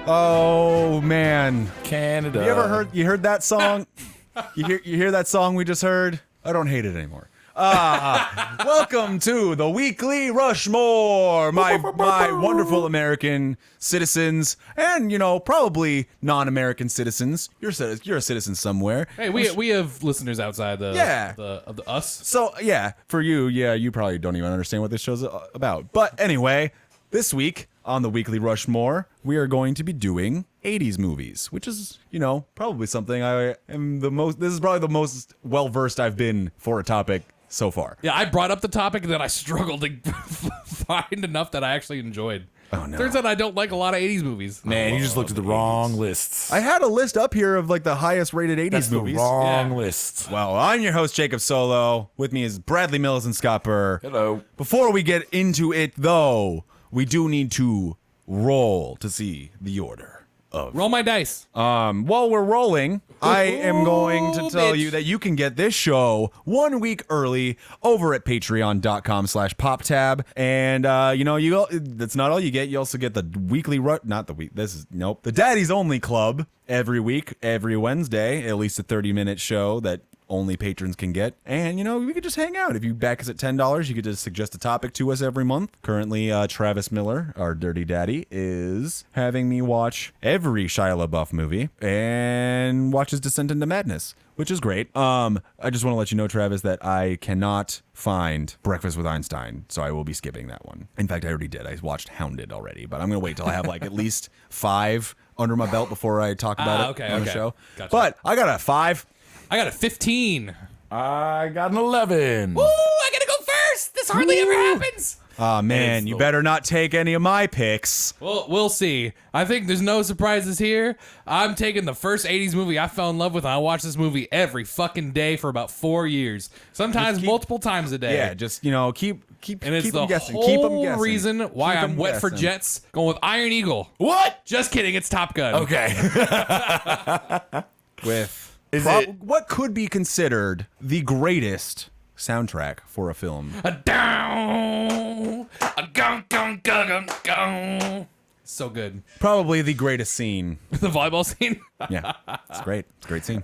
Oh man, Canada. You heard that song? you hear that song we just heard? I don't hate it anymore. Welcome to the Weekly Rushmore, my wonderful American citizens, and probably non-American citizens. You're a citizen somewhere. Hey, we have listeners outside the us. So yeah, for you, you probably don't even understand what this show's about. But anyway, this week on the Weekly Rushmore, we are going to be doing 80's movies, which is, probably something I am this is probably the most well-versed I've been for a topic so far. Yeah, I brought up the topic and then I struggled to find enough that I actually enjoyed. Oh, no. Turns out I don't like a lot of 80's movies. Man, you just looked at the wrong lists. I had a list up here of like the highest rated 80's That's movies. the wrong list. Well, I'm your host, Jacob Solo. With me is Bradley Mills and Scott Burr. Hello. Before we get into it, though, we do need to roll to see the order. Roll my dice. While we're rolling, I am going to tell bitch. you that you can get this show 1 week early over at patreon.com/poptab. And, that's not all you get. You also get the weekly, the Daddy's Only Club every week, every Wednesday, at least a 30-minute show that only patrons can get. And, we could just hang out. If you back us at $10, you could just suggest a topic to us every month. Currently, Travis Miller, our dirty daddy, is having me watch every Shia LaBeouf movie and watches Descent into Madness, which is great. I just want to let you know, Travis, that I cannot find Breakfast with Einstein, so I will be skipping that one. In fact, I already did. I watched Hounded already, but I'm going to wait till I have at least 5 under my belt before I talk about it on the show. Gotcha. But I got a 5. I got a 15. I got an 11. Woo! I gotta go first. This hardly ever happens. Oh, man, you better not take any of my picks. Well, we'll see. I think there's no surprises here. I'm taking the first 80's movie I fell in love with, and I watch this movie every fucking day for about 4 years. Sometimes multiple times a day. Yeah, just, keep And it's keep the them guessing. whole Keep them guessing. reason why Keep I'm them wet for guessing. Jets, going with Iron Eagle. What? Just kidding, it's Top Gun. Okay. With it- what could be considered the greatest soundtrack for a film. A down, a gung, gung, gung, gung, gung. So good. Probably the greatest scene. The volleyball scene. Yeah, it's great. It's a great scene.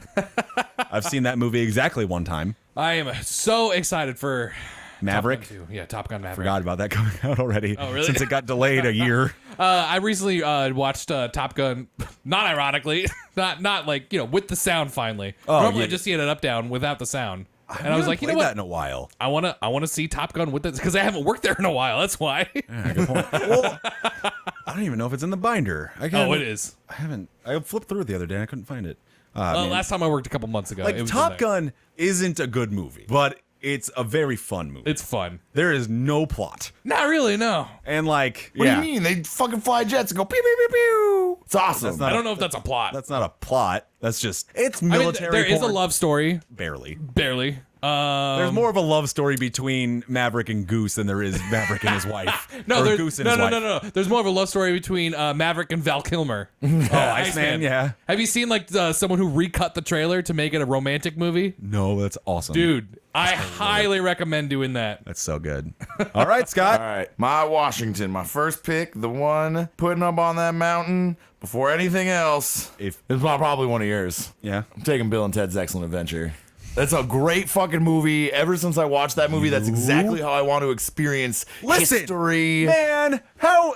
I've seen that movie exactly one time. I am so excited for Maverick. Top Gun 2. Yeah, Top Gun Maverick. Forgot about that coming out already. Oh, really? Since it got delayed a year. I recently watched Top Gun, not ironically, not like, with the sound finally. Normally I just see it at up down without the sound. And I was like, you know what? That in a while. I wanna see Top Gun with this because I haven't worked there in a while. That's why. Yeah, good point. Well, I don't even know if it's in the binder. Oh, it is. I flipped through it the other day and I couldn't find it. Last time I worked a couple months ago. It was Top in there. Gun isn't a good movie, but it's a very fun movie. It's fun. There is no plot. Not really, no. And What do you mean? They fucking fly jets and go pew pew pew pew. It's awesome. I don't know if that's a plot. That's not a plot. That's just, it's I mean, military there is a porn. love story. Barely. Barely. There's more of a love story between Maverick and Goose than there is Maverick and his wife. No, or Goose and his wife. no. There's more of a love story between Maverick and Val Kilmer. Iceman, yeah. Have you seen someone who recut the trailer to make it a romantic movie? No, that's awesome. Dude, I highly recommend doing that. That's so good. All right, Scott. All right. My Washington, my first pick, the one putting up on that mountain before anything else. It's probably one of yours. Yeah. I'm taking Bill and Ted's Excellent Adventure. That's a great fucking movie. Ever since I watched that movie, that's exactly how I want to experience history. Man, how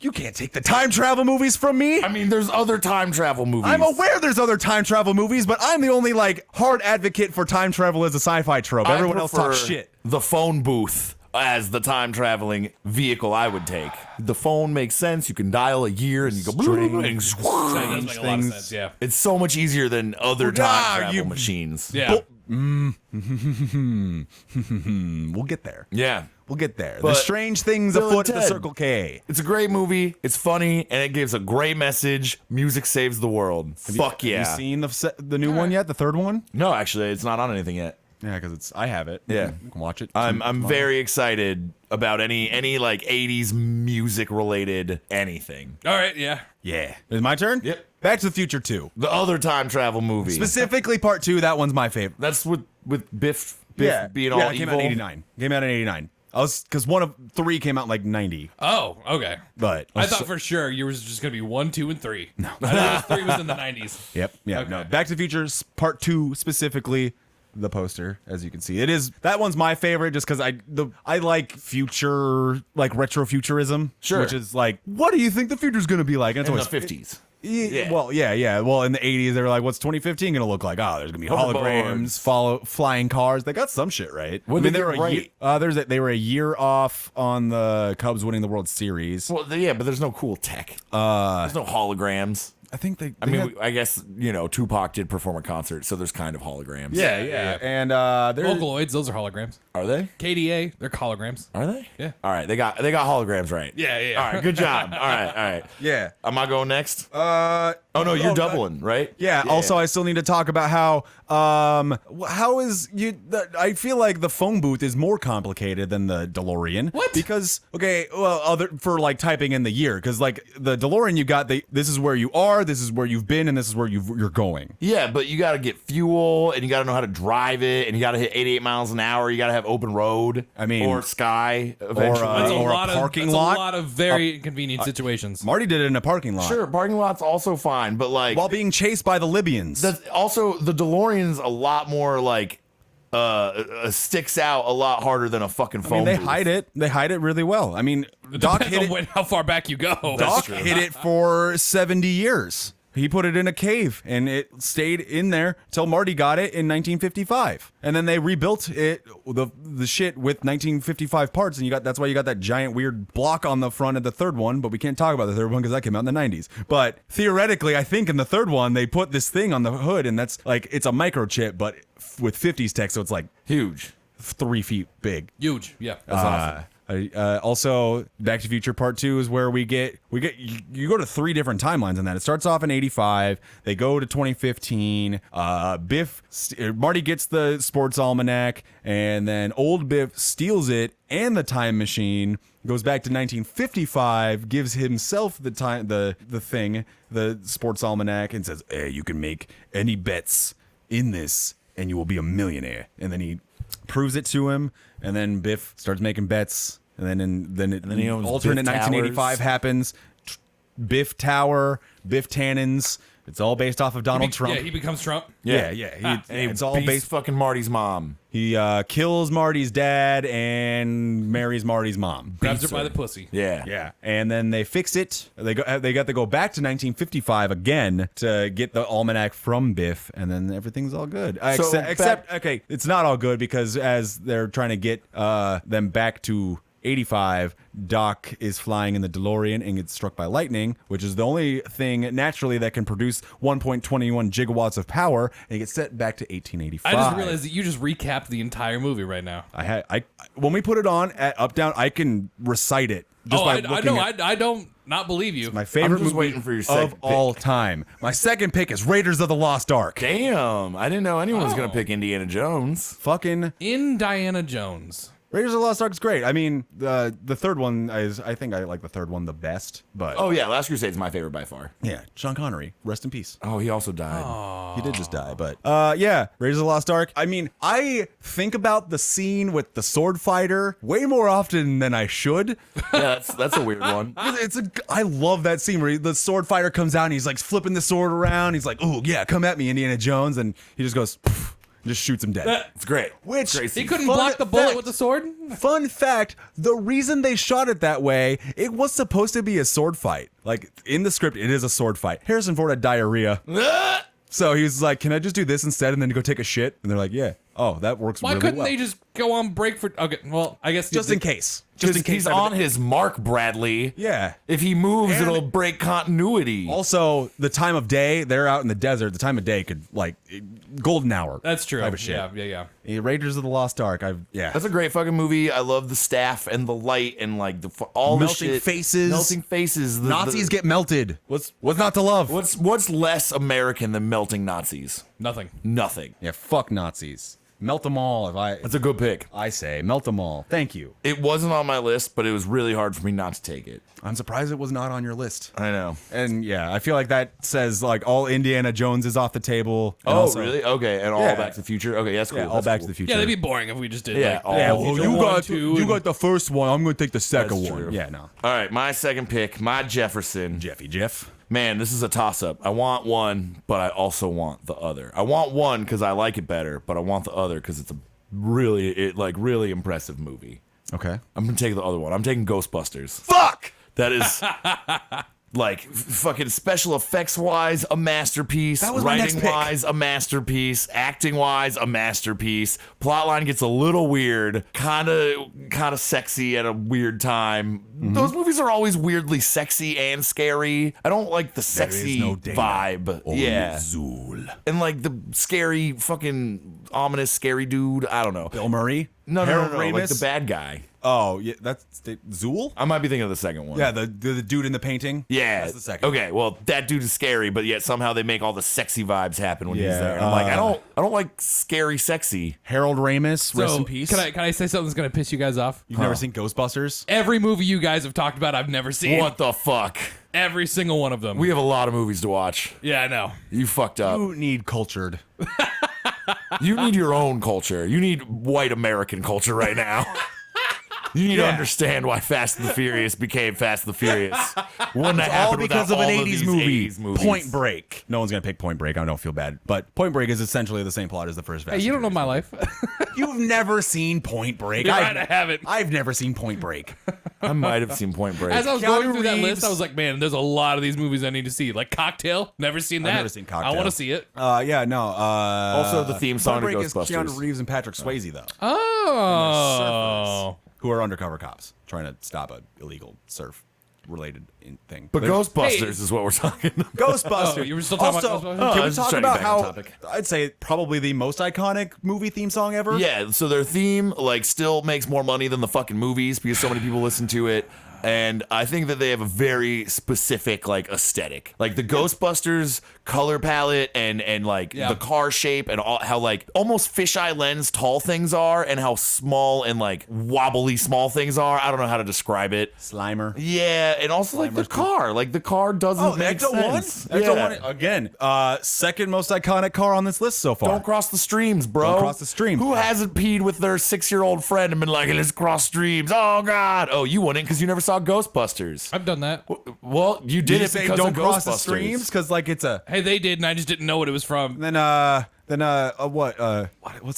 you can't take the time travel movies from me? I mean, there's other time travel movies. I'm aware there's other time travel movies, but I'm the only hard advocate for time travel as a sci-fi trope. Everyone else talks shit. The phone booth as the time traveling vehicle I would take. The phone makes sense. You can dial a year and you go That does make a lot of sense, yeah. It's so much easier than other time travel machines. Yeah. We'll get there. Yeah. We'll get there. But the strange things Bill and afoot at the Ted. Circle K. It's a great movie. It's funny, and it gives a great message. Music saves the world. Fuck yeah. Have you seen the new one yet? The third one? No, actually, it's not on anything yet. Yeah, because I have it. Yeah. You can watch it. I'm very excited about any 80s music related anything. All right, yeah. Yeah. Is it my turn? Yep. Back to the Future 2. The other time travel movie. Specifically part 2, that one's my favorite. That's with Biff being all it came evil. out in 89. Came out in 89. because one of 3 came out in like 90. Oh, okay. But I thought for sure you was just gonna be 1, 2, and 3. No, I thought 3 was in the 90s. Yep. Yeah. Okay. No. Back to the Future Part 2 specifically. The poster, as you can see, that one's my favorite just because I like future, like retrofuturism, Sure. which is like, what do you think the future's gonna be like? And it's In the always 50s. Yeah. Well, yeah. Well, in the 80s, they were like, what's 2015 going to look like? Oh, there's going to be holograms, flying cars. They got some shit right. They were right. They were a year off on the Cubs winning the World Series. Well, yeah, but there's no cool tech. There's no holograms. I think I guess, Tupac did perform a concert, so there's kind of holograms. Yeah. And Vocaloids, those are holograms. Are they? KDA, they're holograms. Are they? Yeah. All right, they got holograms right. Yeah. All right, good job. All right. Yeah. Am I going next? Oh no, you're doubling, right? Yeah. Also, I still need to talk about how is you. I feel like the phone booth is more complicated than the DeLorean. What? Because for like typing in the year, because like the DeLorean, you got this is where you are, this is where you've been, and this is where you're going. Yeah, but you got to get fuel, and you got to know how to drive it, and you got to hit 88 miles an hour. You got to have open road. I mean, or sky eventually, or a parking lot. That's a lot of very inconvenient situations. Marty did it in a parking lot. Sure, parking lot's also fine, but like while being chased by the Libyans. Also, the DeLorean's a lot more like sticks out a lot harder than a fucking phone. They booth. hide it. They hide it really well. I mean, Doc hit it. How far back you go? Doc hid it for 70 years. He put it in a cave, and it stayed in there till Marty got it in 1955. And then they rebuilt it, the shit with 1955 parts, and that's why you got that giant weird block on the front of the third one, but we can't talk about the third one because that came out in the 90s. But theoretically, I think in the third one, they put this thing on the hood, and that's like, it's a microchip, but with 50s tech, so it's like huge. 3 feet big. Huge, yeah. That's awesome. Also, Back to the Future Part 2 is where you go to 3 different timelines in that. It starts off in 85, they go to 2015, Marty gets the sports almanac, and then old Biff steals it and the time machine, goes back to 1955, gives himself the sports almanac, and says, hey, you can make any bets in this and you will be a millionaire. And then he proves it to him, and then Biff starts making bets, and then he owns alternate Biff 1985 Towers. happens. Biff Tower, Biff Tannins. It's all based off of Donald Trump. Yeah, he becomes Trump. Yeah. It's all based. Fucking Marty's mom. He kills Marty's dad and marries Marty's mom. Grabs her by the pussy. Yeah, and then they fix it. They got to go back to 1955 again to get the almanac from Biff, and then everything's all good. Except, it's not all good because as they're trying to get them back to 85, Doc is flying in the DeLorean and gets struck by lightning, which is the only thing naturally that can produce 1.21 gigawatts of power, and he gets set back to 1885. I just realized that you just recapped the entire movie right now. When we put it on at Up Down, I can recite it. I don't not believe you. My favorite I'm just movie waiting for your second of all time. My second pick is Raiders of the Lost Ark. Damn, I didn't know anyone was gonna pick Indiana Jones. Fucking In Diana Jones. Raiders of the Lost Ark is great. I mean, the third one is, I think I like the third one the best, but Oh yeah, Last Crusade's my favorite by far. yeah, Sean Connery, rest in peace. Oh, he also died. He did just die, but yeah, Raiders of the Lost Ark. I mean, I think about the scene with the sword fighter way more often than I should. Yeah, that's a weird one. I love that scene where the sword fighter comes out and he's like flipping the sword around. He's like, "Oh yeah, come at me, Indiana Jones," and he just goes. Poof, just shoots him dead. It's great. Which He couldn't block the bullet with the sword? Fun fact, the reason they shot it that way, it was supposed to be a sword fight. Like, in the script, it is a sword fight. Harrison Ford had diarrhea. So he was like, can I just do this instead and then go take a shit? And they're like, yeah. Oh, that works really well. Why couldn't they just go on break for... Okay, well, I guess... Just in case. Just in case. He's on his mark, Bradley. Yeah. If he moves, And- it'll break continuity. Also, the time of day, they're out in the desert. The time of day could, like, golden hour. That's true. Type of shit. Yeah. Raiders of the Lost Ark. That's a great fucking movie. I love the staff and the light and like all Melting the shit. faces. Melting faces. Nazis get melted. What's not to love? What's less American than melting Nazis? Nothing. Nothing. Yeah, fuck Nazis. Melt them all. That's a good pick. I say melt them all. Thank you. It wasn't on my list, but it was really hard for me not to take it. I'm surprised it was not on your list. I know. And yeah, I feel like that says like all Indiana Jones is off the table. And Oh, also, really? Okay, and all Yeah. Back to the Future. Okay, that's cool. Yeah, all That's Back cool. to the Future. Yeah, that'd be boring if we just did. Yeah, like, all- Yeah, Oh, well, you you got- got two, you and- got the first one. I'm going to take the second That's one. true. Yeah, no. All right, my second pick, my Jefferson. Jeffy Jeff. Man, this is a toss-up. I want one, but I also want the other. I want one because I like it better, but I want the other because it's a really impressive movie. Okay. I'm gonna take the other one. I'm taking Ghostbusters. Fuck. That is like fucking special effects wise a masterpiece. That was my next writing pick. wise a masterpiece. Acting wise a masterpiece. Plotline gets a little weird, kind of sexy at a weird time. Mm-hmm. Those movies are always weirdly sexy and scary. I don't like the sexy no Dana, vibe. Yeah, Zool. and like the scary fucking ominous scary dude. I don't know. Bill Murray. No, Harold like Ramis? the bad guy. Oh, yeah, that's Zool. I might be thinking of the second one. Yeah, the dude in the painting. Yeah. that's the second. Okay, well, that dude is scary, but yet somehow they make all the sexy vibes happen when he's Yeah, there. And I'm like, I don't like scary sexy. Harold Ramis. Rest So, in peace. can I say something that's gonna piss you guys off? You've never seen Ghostbusters? Every movie you guys have talked about, I've never seen. What the fuck? Every single one of them. We have a lot of movies to watch. Yeah, I know. You fucked up. You need cultured. You need your own culture. You need white American culture right now. You need to Yeah. understand why Fast and the Furious became Fast and the Furious. Wouldn't have All happened because without of an all 80s these movie. 80s movies. Point Break. No one's gonna pick Point Break. I don't feel bad, but Point Break is essentially the same plot as the first. Fast Hey, you don't and know my life. Furious. You've never seen Point Break. You're right, I haven't. I've never seen Point Break. I might have seen Point Break. As I was Keanu going through that Reeves. list, I was like, man, there's a lot of these movies I need to see. Like Cocktail, never seen that. never seen Cocktail. I want to see it. Yeah, no. Also, the theme song Point to Break is Ghostbusters. Keanu Reeves and Patrick Swayze though, Oh. who are undercover cops trying to stop a illegal surf related thing. But They're- Ghostbusters Hey. is what we're talking about. Ghostbusters. Oh, you were still talking about Also, Ghostbusters? Oh, I Can we was talk just trying to about get back on how topic. I'd say probably the most iconic movie theme song ever? Yeah, so their theme like still makes more money than the fucking movies because so many people listen to it. And I think that they have a very specific like aesthetic, like the Ghostbusters color palette and like Yeah. the car shape and all, how like almost fisheye lens tall things are and how small and like wobbly small things are. I don't know how to describe it. Slimer. Yeah, and also like the car. Like the car doesn't make Ecto sense. One. Ecto Yeah. One again. Second most iconic car on this list so far. Don't cross the streams, bro. Don't cross the stream. Who hasn't peed with their 6-year-old friend and been like, let's cross streams? Oh, God. Oh, you wouldn't because you never saw Ghostbusters. I've done that. Well, you Did did you it say because don't of cross the Ghostbusters. streams? Because like it's a Hey, they did, and I just didn't know what it was from. what's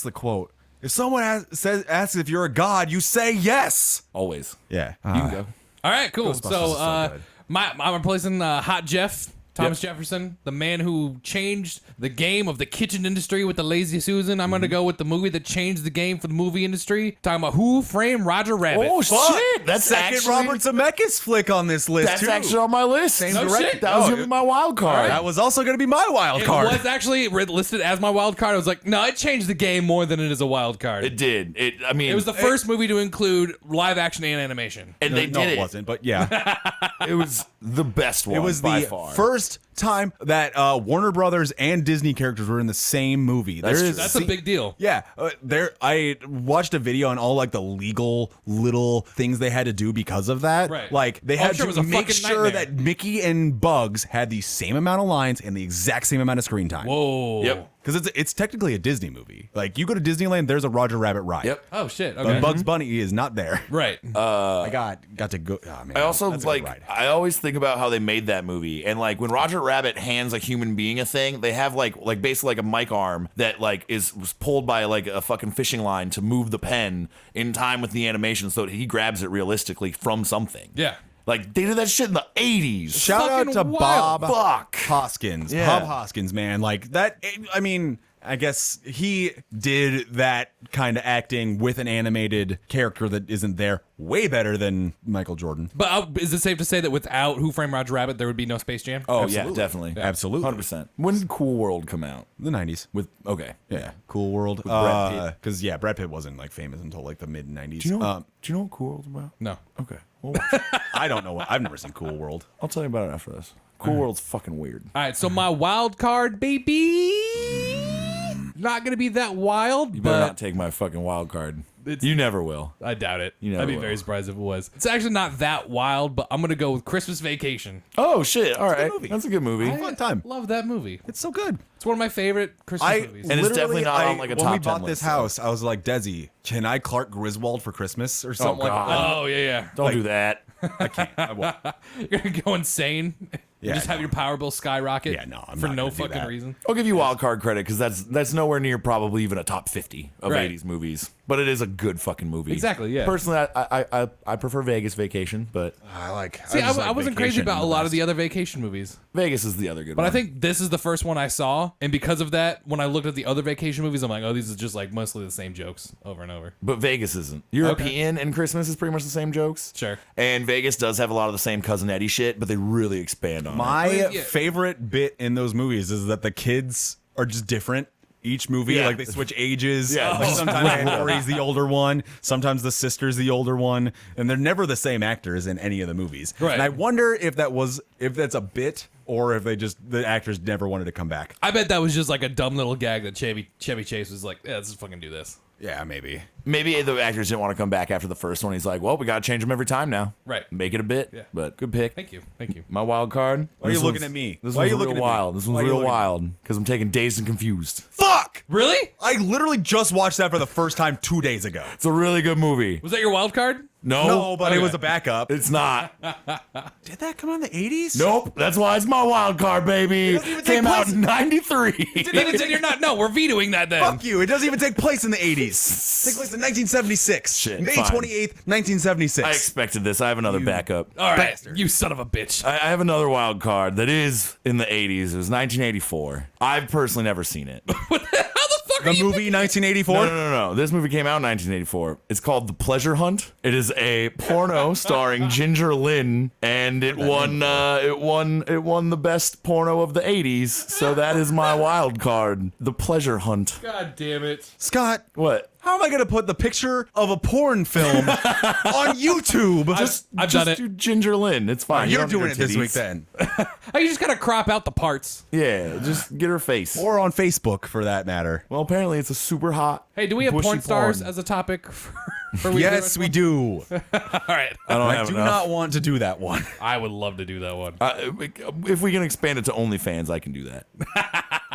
the quote? If someone asks if you're a god, you say yes. Always. Yeah. You can go. All right, cool. Ghostbusters So, is so good. I'm replacing Hot Jeff, Thomas Jefferson, the man who changed the game of the kitchen industry with the Lazy Susan. I'm going to go with the movie that changed the game for the movie industry. Talking about Who Framed Roger Rabbit. Oh, Fuck. shit. That's second actually, Robert Zemeckis flick on this list That's too. actually on my list. No direct- shit. That was Oh, going to be my wild card. That was also going to be my wild It card. was actually listed as my wild card. I was like, no, it changed the game more than it is a wild card. It did. It was the first movie to include live action and animation. and they no, did it wasn't, but yeah. It was the best one It was by the far. first time that Warner Brothers and Disney characters were in the same movie. That's true. That's a big deal. Yeah, I watched a video on all like the legal little things they had to do because of that. Right. Like they I'm had sure it to was a make fucking sure nightmare. that Mickey and Bugs had the same amount of lines and the exact same amount of screen time. Whoa. Yep. Because it's technically a Disney movie. Like you go to Disneyland, there's a Roger Rabbit ride. Yep. Oh, shit. But Okay. Bugs Bunny is not there. Right. I got to go. Oh, man, I also that's a good like. ride. I always think about how they made that movie, and like when Roger Rabbit hands a human being a thing, they have like basically like a mic arm that like was pulled by like a fucking fishing line to move the pen in time with the animation, so that he grabs it realistically from something. Yeah. Like they did that shit in the 80s. Shout out fucking to wild. Bob Fuck. Hoskins. Yeah. Bob Hoskins, man. Like that. I mean, I guess he did that kind of acting with an animated character that isn't there way better than Michael Jordan. But is it safe to say that without Who Framed Roger Rabbit, there would be no Space Jam? Oh Absolutely. yeah, definitely, Absolutely. 100%. When did Cool World come out? The 90s. With okay, Yeah. Cool World. Brad Pitt. Because, yeah, Brad Pitt wasn't like famous until like the mid 90s. Do you know what Cool World's about? No. Okay, well, I don't know. I've never seen Cool World. I'll tell you about it after this. Cool World's fucking weird. All right, so my wild card, baby. not going to be that wild, You better but not take my fucking wild card. It's- You never will. I doubt it. You never I'd be will. very surprised if it was. It's actually not that wild, but I'm going to go with Christmas Vacation. Oh shit! All right, movie. that's a good movie. Fun time. Love that movie. It's so good. It's one of my favorite Christmas movies. And it's definitely not on, like, a when top we 10 bought this list, so. house, I was like, Desi, can I Clark Griswold for Christmas or something like God. that? Oh, yeah. Don't do that. I can't. I won't. You're going to go insane. Yeah, Just have your power bill skyrocket Yeah, no, I'm for not no gonna do fucking that. reason. I'll give you wild card credit because that's nowhere near probably even a top 50 of Right. 80s movies, but it is a good fucking movie. Exactly, yeah. Personally, I prefer Vegas Vacation, but I like. See, just I like wasn't crazy Vacation about a lot of best. the other vacation movies. Vegas is the other good But one. I think this is the first one I saw, and because of that, when I looked at the other vacation movies, I'm like, oh, these are just like mostly the same jokes over and over. But Vegas isn't. European and Christmas is pretty much the same jokes. Sure. And Vegas does have a lot of the same Cousin Eddie shit, but they really expand on it. My yeah. favorite bit in those movies is that the kids are just different. Each movie, Yeah. like they switch ages. Yeah. Like sometimes Lori's the older one, sometimes the sister's the older one, and they're never the same actors in any of the movies. Right. And I wonder if that's a bit or if the actors never wanted to come back. I bet that was just like a dumb little gag that Chevy Chase was like, yeah, let's just fucking do this. Yeah, maybe. Maybe the actors didn't want to come back after the first one. He's like, well, we got to change them every time now. Right. Make it a bit. Yeah. But good pick. Thank you. My wild card. Why are you This looking one's- at me? This Why are one's you real looking at me? wild. This Why one's are you real looking at me? wild because I'm taking Dazed and Confused. Fuck! Really? I literally just watched that for the first time 2 days ago. It's a really good movie. Was that your wild card? No, but it Okay. was a backup. It's not. Did that come out in the 80s? Nope. That's why it's my wild card, baby. doesn't even take Came out place- in '93. Then you're not. No, we're vetoing that then. Fuck you. It doesn't even take place in the 80s. It takes place in 1976. Shit, May fine. 28th, 1976. I expected this. I have another backup. All right, Bastard. you son of a bitch. I have another wild card that is in the 80s. It was 1984. I've personally never seen it. How the fuck are The you? movie 1984? No. This movie came out in 1984. It's called The Pleasure Hunt. It is a porno starring Ginger Lynn, and it won the best porno of the 80s. So that is my wild card. The Pleasure Hunt. God damn it. Scott, What? how am I going to put the picture of a porn film on YouTube? I've done it. Do Ginger Lynn. It's fine. You You're don't need doing her it this week titties. then. Oh, you just gotta crop out the parts. Yeah, just get her face. Or on Facebook for that matter. Well, apparently it's a super hot. Hey, do we have bushy porn stars porn. as a topic for Weekly Yes, we do. All right. I don't I have do enough. not want to do that one. I would love to do that one. If we can expand it to OnlyFans, I can do that.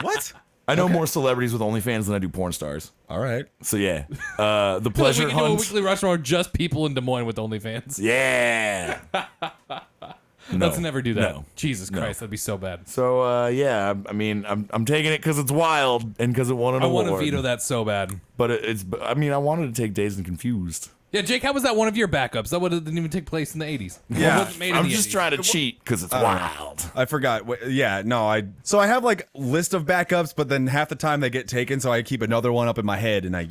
What? I know more celebrities with OnlyFans than I do porn stars. All right. So yeah, the we Pleasure can do a Hunt. Weekly Rushmore just people in Des Moines with OnlyFans. Yeah. No, Let's never do that. no. Jesus Christ, that'd be so bad. So yeah, I mean, I'm taking it because it's wild and because it won an I award. want to veto that so bad. But I mean, I wanted to take Dazed and Confused. Yeah, Jake, how was that one of your backups? That didn't even take place in the 80s. Yeah. It wasn't made in I'm the just 80s. trying to cheat because it's wild. I forgot. Yeah, no, so I have like list of backups, but then half the time they get taken, so I keep another one up in my head, and I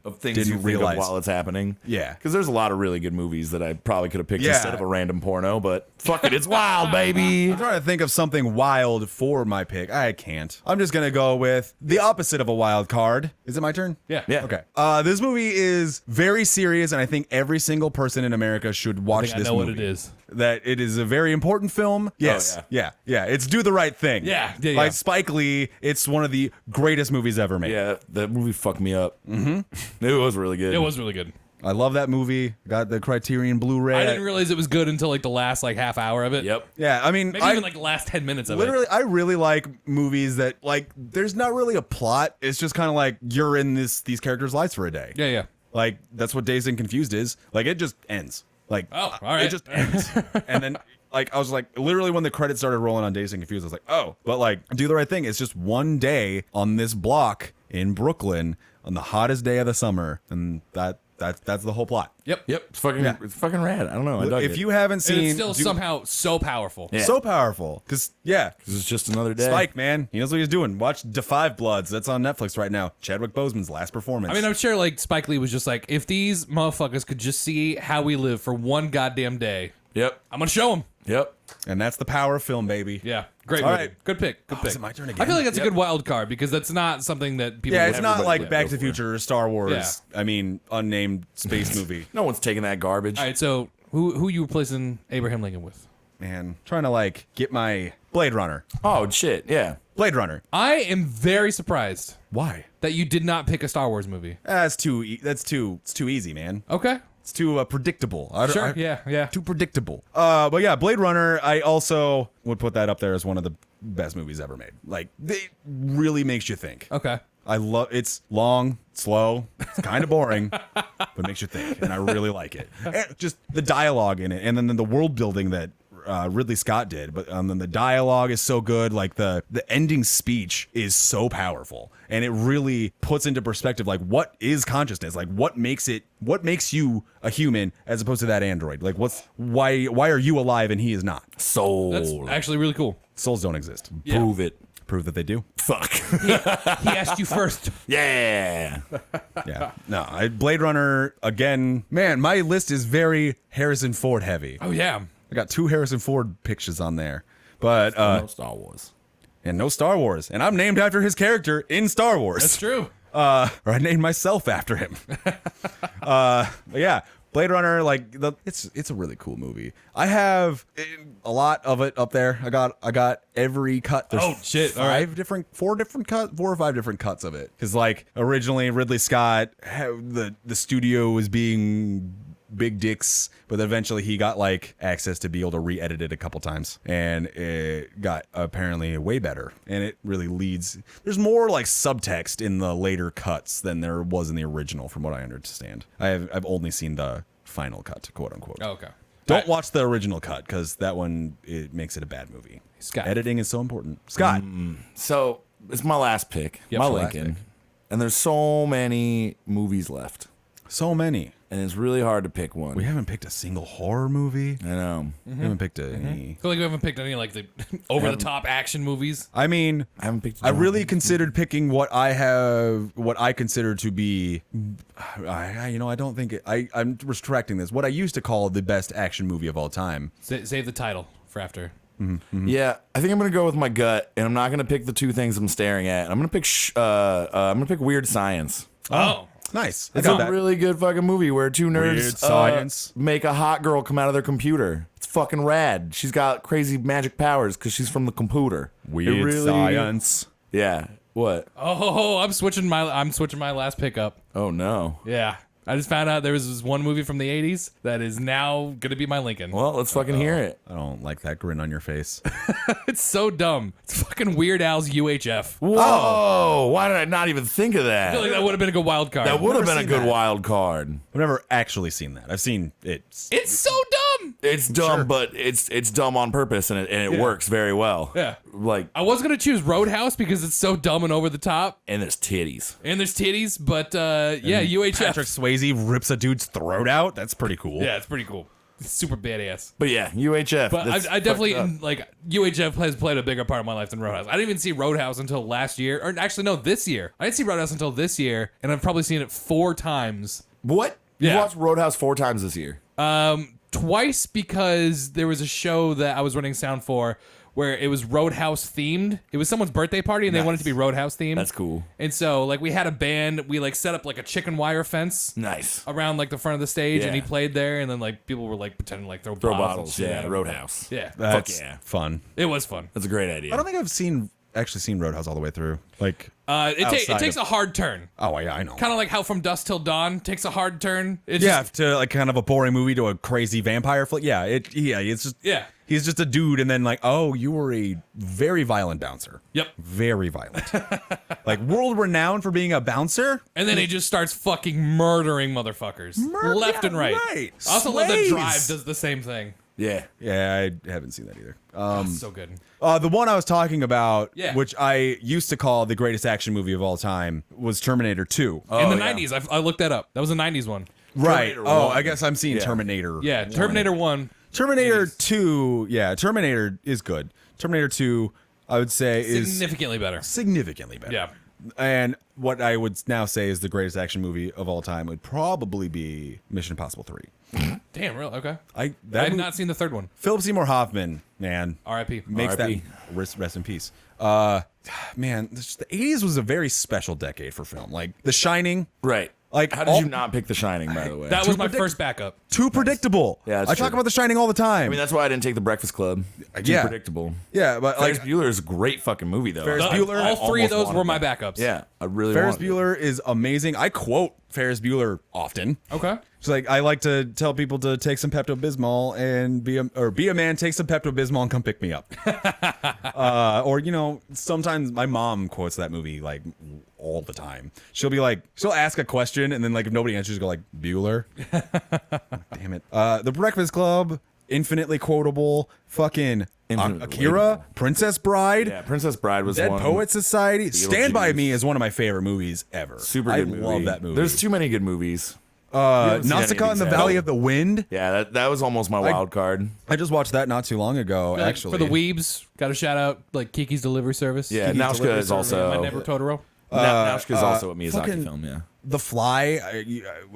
Of things you didn't think realize. of while it's happening. Yeah. Because there's a lot of really good movies that I probably could have picked Yeah. instead of a random porno, but fuck it, it's wild, baby. I'm trying to think of something wild for my pick. I can't. I'm just gonna go with the opposite of a wild card. Is it my turn? Yeah. Yeah. Okay. This movie is very serious, and I think every single person in America should watch I this know movie. what it is. That it is a very important film. Yes. yeah. Yeah. It's Do the Right Thing. Yeah. By Spike Lee. It's one of the greatest movies ever made. Yeah, that movie fucked me up. Mm-hmm. It was really good. It was really good. I love that movie. Got the Criterion Blu-ray. I didn't realize it was good until like the last like half hour of it. Yep. Yeah, I mean, Maybe even like the last 10 minutes of literally, it. I really like movies that like. There's not really a plot. It's just kind of like you're in these characters' lives for a day. Yeah. Like that's what Dazed and Confused is. Like it just ends. Like Oh, all right. it just ends. And then like I was like literally when the credits started rolling on Dazed and Confused, I was like, oh, but like Do the Right Thing. It's just one day on this block in Brooklyn on the hottest day of the summer, and that's the whole plot. Yep. It's fucking rad. I don't know. I dug If it. you haven't And seen, it's still somehow so powerful. Yeah. so powerful because yeah. 'Cause it's just another day. Spike, man, he knows what he's doing. Watch Defy Bloods. That's on Netflix right now. Chadwick Boseman's last performance. I mean, I'm sure like Spike Lee was just like, if these motherfuckers could just see how we live for one goddamn day, Yep. I'm gonna show them. Yep. and that's the power of film, baby. Yeah, great All movie. right. Good pick. Good Oh, pick. is it my turn I again? feel like that's Yep. a good wild card because that's not something that people. Yeah, would it's not everybody like would Back go to the for. Future or Star Wars. Yeah. I mean, unnamed space movie. No one's taking that garbage. All right, so who you replacing Abraham Lincoln with? Man, trying to like get my Blade Runner. Oh shit. Yeah. Blade Runner. I am very surprised Why? That you did not pick a Star Wars movie. It's too easy, man. Okay. It's too predictable. Sure. Yeah. Too predictable. But yeah, Blade Runner, I also would put that up there as one of the best movies ever made. Like, it really makes you think. Okay. It's long, slow, it's kind of boring, but makes you think, and I really like it. And just the dialogue in it, and then the world building that Ridley Scott did, but then the dialogue is so good. Like the ending speech is so powerful, and it really puts into perspective like what is consciousness, like what makes you a human as opposed to that android. Like why are you alive and he is not? Soul. That's actually really cool. Souls don't exist. Yeah. Prove it. Prove that they do. Fuck. He asked you first. Yeah. Yeah. No, Blade Runner, again, man, my list is very Harrison Ford heavy. Oh yeah. I got 2 Harrison Ford pictures on there. But No Star Wars. and no Star Wars. And I'm named after his character in Star Wars. That's true. Or I named myself after him. But yeah, Blade Runner, like it's a really cool movie. I have a lot of it up there. I got every cut. There's Oh, shit. All right. 4 or 5 different cuts of it. Because like originally Ridley Scott, the studio was being big dicks, but eventually he got like access to be able to re-edit it a couple times, and it got apparently way better. And it really leads. There's more like subtext in the later cuts than there was in the original, from what I understand. I've only seen the final cut, quote unquote. Oh, okay. Don't watch the original cut because that one it makes it a bad movie. Scott. Editing is so important. Scott, So it's my last pick. Yep. My Your last Lincoln. And there's so many movies left. so many. And it's really hard to pick one. We haven't picked a single horror movie. I know. We haven't picked any. I feel like we haven't picked any like the over the top action movies. I mean, I haven't picked. I really considered picking what I consider to be. I don't think I'm retracting this. What I used to call the best action movie of all time. Save the title for after. Yeah, I think I'm gonna go with my gut, and I'm not gonna pick the 2 things I'm staring at. I'm gonna pick Weird Science. Oh. Nice. It's a really good fucking movie where 2 Weird nerds Science. make a hot girl come out of their computer. It's fucking rad. She's got crazy magic powers because she's from the computer. Weird Science. Yeah. What? Oh, I'm switching my last pickup. Oh no. Yeah. I just found out there was this one movie from the 80s that is now going to be my Lincoln. Well, let's fucking hear it. I don't like that grin on your face. It's so dumb. It's fucking Weird Al's UHF. Whoa! Why did I not even think of I feel like that? that would have been a good wild card. That would have never been a seen good that. wild card. I've never actually seen that. I've seen it. It's so dumb. It's dumb, but it's dumb on purpose, and it works very well. Yeah. Like, I was going to choose Roadhouse because it's so dumb and over the top. and there's titties. And there's titties, but yeah, UHF. Patrick Swayze rips a dude's throat out. That's pretty cool. Yeah, it's pretty cool. It's super badass. But yeah, UHF. But that's I definitely, fucked up. like, UHF has played a bigger part of my life than Roadhouse. I didn't even see Roadhouse until last year. Or actually, no, this year. I didn't see Roadhouse until this year, and I've probably seen it 4 times. What? You Yeah. watched Roadhouse 4 times this year. Twice because there was a show that I was running sound for where it was Roadhouse themed. It was someone's birthday party and they wanted it to be Roadhouse themed. That's cool. And so like we had a band, we like set up like a chicken wire fence Nice. around like the front of the stage and he Yeah. played there and then like people were like pretending like throw Throw bottles. bottles. and shit Yeah, at him. Roadhouse. Yeah. That's yeah. fun. It was fun. That's a great idea. I don't think I've actually seen Roadhouse all the way through. Like, It Outside takes of- a hard turn. oh yeah, I know. Kind of like how From Dusk Till Dawn takes a hard turn. It's Yeah, just, to like kind of a boring movie to a crazy vampire flick. Yeah, it's just Yeah. He's just a dude, and then like, oh, you were a very violent bouncer. Yep. Very violent. Like world renowned for being a bouncer. And then he just starts fucking murdering motherfuckers left and right. right. I also love that Slays. Drive does the same thing. Yeah. Yeah, I haven't seen that either. So good. The one I was talking about, Yeah. which I used to call the greatest action movie of all time, was Terminator 2. In the yeah. 90s, I looked that up. That was a 90s one. Right. Terminator Oh, 1. I guess I'm seeing Yeah. Terminator. Yeah, Terminator 1. Terminator 2, yeah, Terminator is good. Terminator 2, I would say, is Significantly better. significantly better. Yeah. And what I would now say is the greatest action movie of all time would probably be Mission Impossible 3. Damn, real? Okay. I I had not seen the third one. Philip Seymour Hoffman, man, R.I.P. makes R.I.P. that rest in peace. Man, the 80s was a very special decade for film. Like The Shining, Right. Like, How did you not pick The Shining, by the way? That was my first backup. too predictable. Yeah, that's I talk true. about The Shining all the time. I mean, that's why I didn't take The Breakfast Club. Too Yeah. predictable. yeah, but Ferris like Bueller is a great fucking movie, though. Ferris I- Bueller- I All three of almost those were my wanted that. backups. Yeah, I really Ferris wanted it. Bueller is amazing. I quote Ferris Bueller often. Okay. It's like I like to tell people to take some Pepto Bismol and be a man, take some Pepto Bismol and come pick me up. Or sometimes my mom quotes that movie like all the time. She'll ask a question and then like if nobody answers, she'll go like Bueller. Damn it. The Breakfast Club, infinitely quotable. Fucking Infinitely Akira, relatable. Princess Bride. Yeah, Princess Bride was Dead one. Poet Society. Stand By Beetlejuice. Me is one of my favorite movies ever. Super I good movie. love that movie. There's too many good movies. haven't seen Nausicaa anything in the sad. Valley of the Wind. Yeah, that was almost my wild card. I just watched that not too long ago, Like, actually. for the weebs, got a shout out like Kiki's Delivery Service. Yeah, Kiki's Nausicaa Delivery is Service, also- My Neighbor Totoro. Nausicaa is also a Miyazaki fucking- film, yeah. The Fly,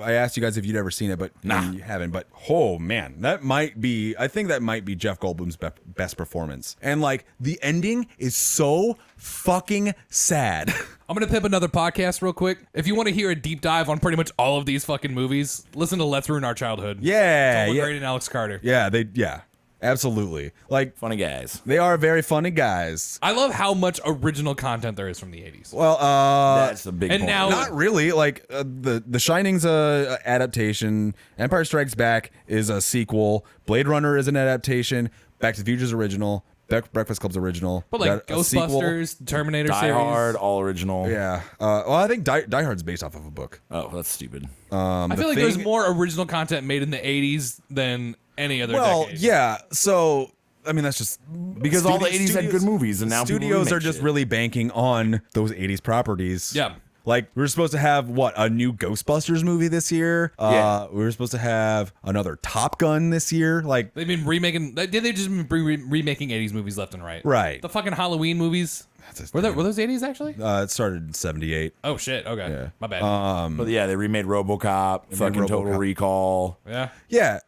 I asked you guys if you'd ever seen it, but you haven't. But oh man, I think that might be Jeff Goldblum's best performance. And like the ending is so fucking sad. I'm gonna pip another podcast real quick. If you want to hear a deep dive on pretty much all of these fucking movies, listen to Let's Ruin Our Childhood. Yeah, Tom yeah, McGrady and Alex Carter. yeah, absolutely. Like Funny guys. they are very funny guys. I love how much original content there is from the 80s. Well, That's a big and point. now- not really. Like the Shining's a adaptation. Empire Strikes Back is a sequel. Blade Runner is an adaptation. Back to the Future's original. Breakfast Club's original. But We like got a sequel. Ghostbusters, Terminator Die series. Hard, all original. Yeah. Well, I think Die Hard's based off of a book. Oh, that's stupid. I feel like there's more original content made in the 80s than any other Well, decade. yeah. So I mean, that's just Because all the 80s had good movies, and now people studios remake are just shit. really banking on those 80s properties. Yeah. Like we were supposed to have a new Ghostbusters movie this year. Yeah. We were supposed to have another Top Gun this year. Like They've been remaking. They've just been remaking 80s movies left and right. Right. The fucking Halloween movies. That's Were those 80s actually? it started in '78. Oh shit. Okay. Yeah. My bad. But yeah, they remade RoboCop, fucking Total RoboCop. Recall. Yeah. Yeah.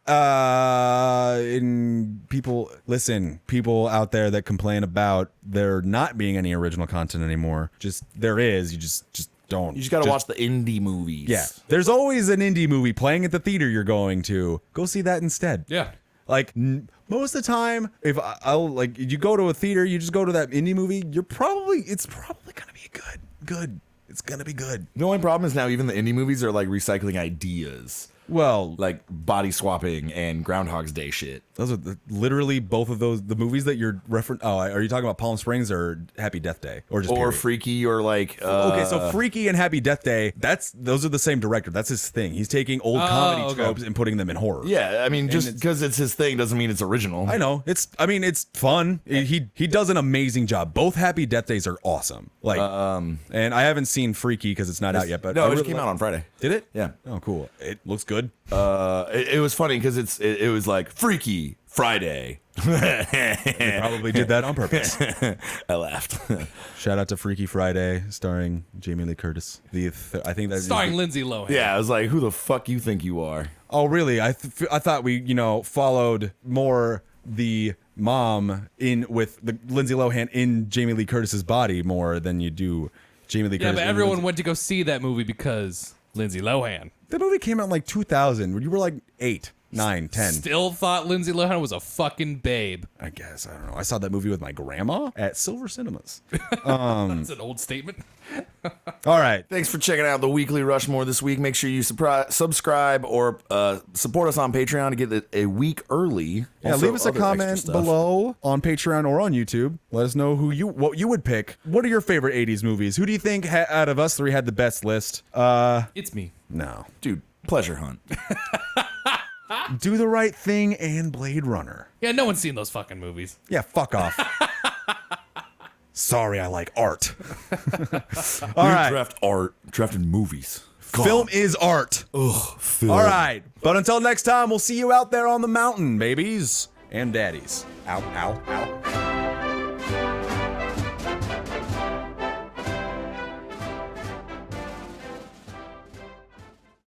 And people out there that complain about there not being any original content anymore. Just there is. You just don't. You just gotta watch the indie movies. Yeah. There's always an indie movie playing at the theater you're going to. Go see that instead. Yeah. Like most of the time, if I'll like you go to a theater, you just go to that indie movie. It's probably gonna be good. It's gonna be good. The only problem is now even the indie movies are like recycling ideas. Well, Like body swapping and Groundhog's Day shit. those are literally both of the movies that you're referring. Oh, are you talking about Palm Springs or Happy Death Day or just Or period? Freaky or like Okay, so Freaky and Happy Death Day, those are the same director. That's his thing. He's taking old comedy okay. tropes and putting them in horror. yeah, I mean just because it's his thing doesn't mean it's original. I know. It's fun. He does an amazing job. Both Happy Death Days are awesome. Like and I haven't seen Freaky because it's not out yet, but No, I it just really came out on Friday. Did it? Yeah. Oh, cool. It looks good. It was funny because it was like Freaky Friday. They probably did that on purpose. I laughed. Shout out to Freaky Friday, starring Jamie Lee Curtis. I think that's Starring Lindsay Lohan. Yeah, I was like, who the fuck you think you are? Oh, really? I thought we followed more the mom in with the Lindsay Lohan in Jamie Lee Curtis's body more than you do Jamie Lee Yeah, Curtis. but everyone went to go see that movie because Lindsay Lohan. The movie came out in like 2000 when you were like 8, 9, 10. Still thought Lindsay Lohan was a fucking babe. I guess. I don't know. I saw that movie with my grandma at Silver Cinemas. That's an old statement. All right. Thanks for checking out the Weekly Rushmore this week. Make sure you subscribe or support us on Patreon to get it a week early. Yeah, Also, leave us a other extra comment stuff. below on Patreon or on YouTube. Let us know what you would pick. What are your favorite 80s movies? Who do you think out of us three had the best list? It's me. No. Dude, Pleasure Hunt. Do the Right Thing and Blade Runner. Yeah, no one's seen those fucking movies. Yeah, fuck off. Sorry, I like art. All right. Draft art, drafted movies. Film is art. Ugh, film. All right. But until next time, we'll see you out there on the mountain, babies and daddies. Ow, ow, ow.